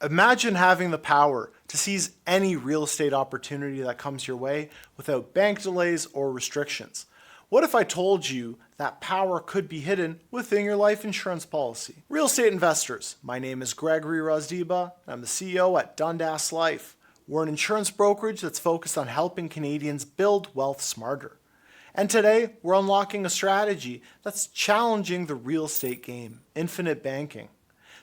Imagine having the power to seize any real estate opportunity that comes your way without bank delays or restrictions. What if I told you that power could be hidden within your life insurance policy? Real estate investors, my name is Gregory Razdiba, and I'm the CEO at Dundas Life. We're an insurance brokerage that's focused on helping Canadians build wealth smarter. And today, we're unlocking a strategy that's challenging the real estate game: infinite banking.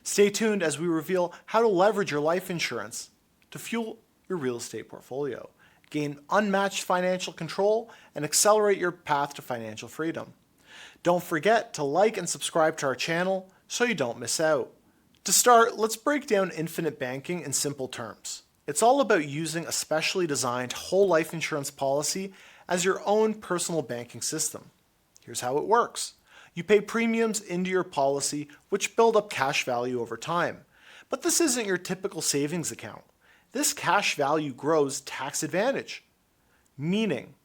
Stay tuned as we reveal how to leverage your life insurance to fuel your real estate portfolio, gain unmatched financial control, and accelerate your path to financial freedom. Don't forget to like and subscribe to our channel so you don't miss out. To start, let's break down infinite banking in simple terms. It's all about using a specially designed whole life insurance policy as your own personal banking system. Here's how it works. You pay premiums into your policy, which build up cash value over time. But this isn't your typical savings account. This cash value grows tax advantage, meaning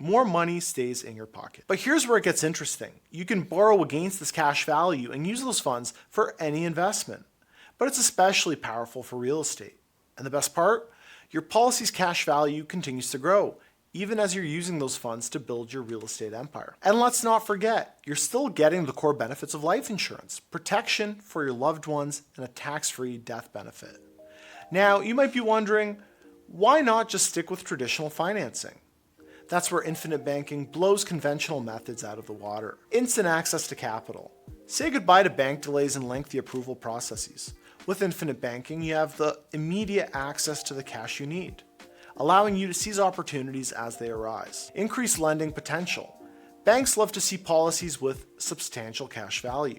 more money stays in your pocket. But here's where it gets interesting. You can borrow against this cash value and use those funds for any investment. But it's especially powerful for real estate. And the best part? Your policy's cash value continues to grow, even as you're using those funds to build your real estate empire. And let's not forget, you're still getting the core benefits of life insurance: protection for your loved ones and a tax-free death benefit. Now, you might be wondering, why not just stick with traditional financing? That's where infinite banking blows conventional methods out of the water. Instant access to capital. Say goodbye to bank delays and lengthy approval processes. With infinite banking, you have the immediate access to the cash you need, allowing you to seize opportunities as they arise. Increased lending potential. Banks love to see policies with substantial cash value.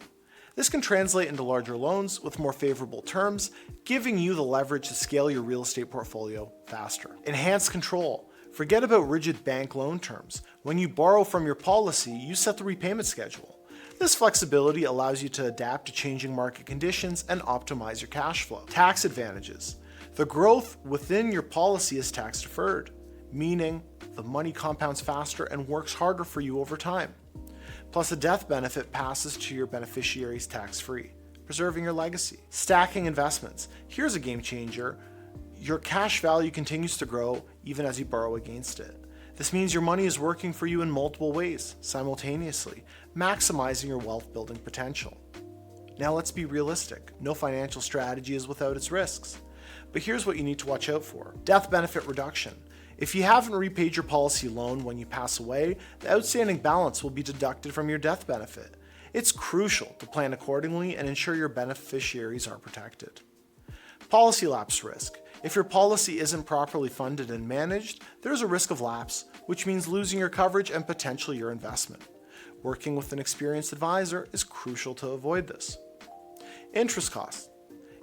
This can translate into larger loans with more favorable terms, giving you the leverage to scale your real estate portfolio faster. Enhanced control. Forget about rigid bank loan terms. When you borrow from your policy, you set the repayment schedule. This flexibility allows you to adapt to changing market conditions and optimize your cash flow. Tax advantages. The growth within your policy is tax deferred, meaning the money compounds faster and works harder for you over time. Plus, a death benefit passes to your beneficiaries tax-free, preserving your legacy. Stacking investments. Here's a game changer. Your cash value continues to grow even as you borrow against it. This means your money is working for you in multiple ways, simultaneously, maximizing your wealth building potential. Now let's be realistic. No financial strategy is without its risks. But here's what you need to watch out for. Death benefit reduction. If you haven't repaid your policy loan when you pass away, the outstanding balance will be deducted from your death benefit. It's crucial to plan accordingly and ensure your beneficiaries are protected. Policy lapse risk. If your policy isn't properly funded and managed, there's a risk of lapse, which means losing your coverage and potentially your investment. Working with an experienced advisor is crucial to avoid this. Interest costs.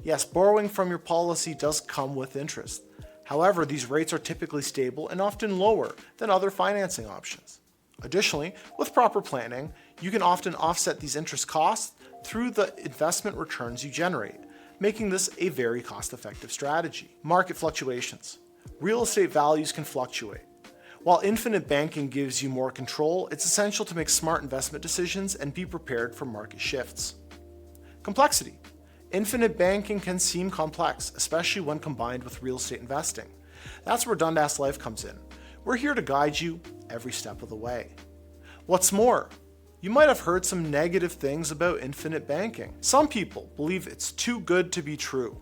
Yes, borrowing from your policy does come with interest. However, these rates are typically stable and often lower than other financing options. Additionally, with proper planning, you can often offset these interest costs through the investment returns you generate, making this a very cost-effective strategy. Market fluctuations. Real estate values can fluctuate. While infinite banking gives you more control, it's essential to make smart investment decisions and be prepared for market shifts. Complexity. Infinite banking can seem complex, especially when combined with real estate investing. That's where Dundas Life comes in. We're here to guide you every step of the way. What's more, you might have heard some negative things about infinite banking. Some people believe it's too good to be true,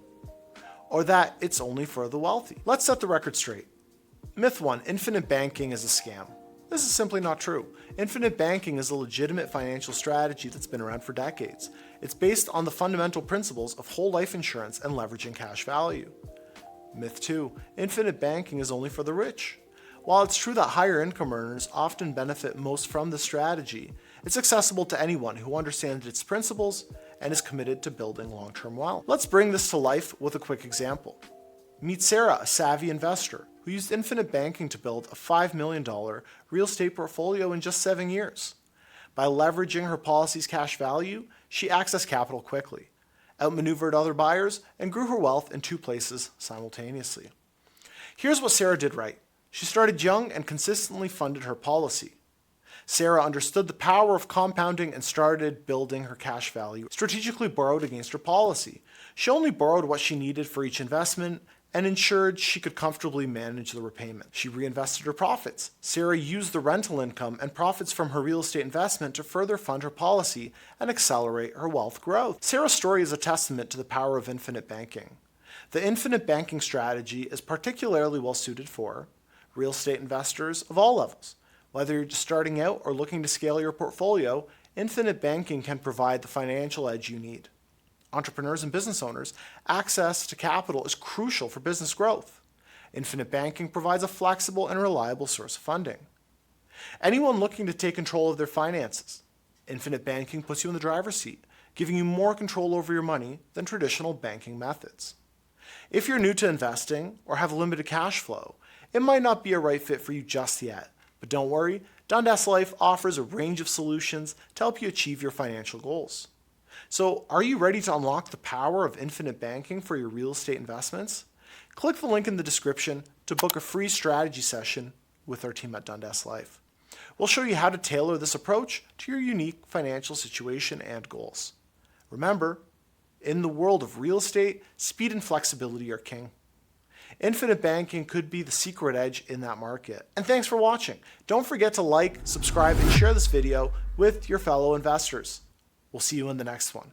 or that it's only for the wealthy. Let's set the record straight. Myth 1, infinite banking is a scam. This is simply not true. Infinite banking is a legitimate financial strategy that's been around for decades. It's based on the fundamental principles of whole life insurance and leveraging cash value. Myth 2, infinite banking is only for the rich. While it's true that higher income earners often benefit most from this strategy, it's accessible to anyone who understands its principles and is committed to building long-term wealth. Let's bring this to life with a quick example. Meet Sarah, a savvy investor who used infinite banking to build a $5 million real estate portfolio in just 7 years. By leveraging her policy's cash value, she accessed capital quickly, outmaneuvered other buyers, and grew her wealth in 2 places simultaneously. Here's what Sarah did right. She started young and consistently funded her policy. Sarah understood the power of compounding and started building her cash value, strategically borrowed against her policy. She only borrowed what she needed for each investment and ensured she could comfortably manage the repayment. She reinvested her profits. Sarah used the rental income and profits from her real estate investment to further fund her policy and accelerate her wealth growth. Sarah's story is a testament to the power of infinite banking. The infinite banking strategy is particularly well suited for real estate investors of all levels. Whether you're just starting out or looking to scale your portfolio, infinite banking can provide the financial edge you need. Entrepreneurs and business owners, access to capital is crucial for business growth. Infinite banking provides a flexible and reliable source of funding. Anyone looking to take control of their finances, infinite banking puts you in the driver's seat, giving you more control over your money than traditional banking methods. If you're new to investing or have limited cash flow, it might not be a right fit for you just yet. But don't worry, Dundas Life offers a range of solutions to help you achieve your financial goals. So, are you ready to unlock the power of infinite banking for your real estate investments? Click the link in the description to book a free strategy session with our team at Dundas Life. We'll show you how to tailor this approach to your unique financial situation and goals. Remember, in the world of real estate, speed and flexibility are king. Infinite banking could be the secret edge in that market. And thanks for watching. Don't forget to like, subscribe, and share this video with your fellow investors. We'll see you in the next one.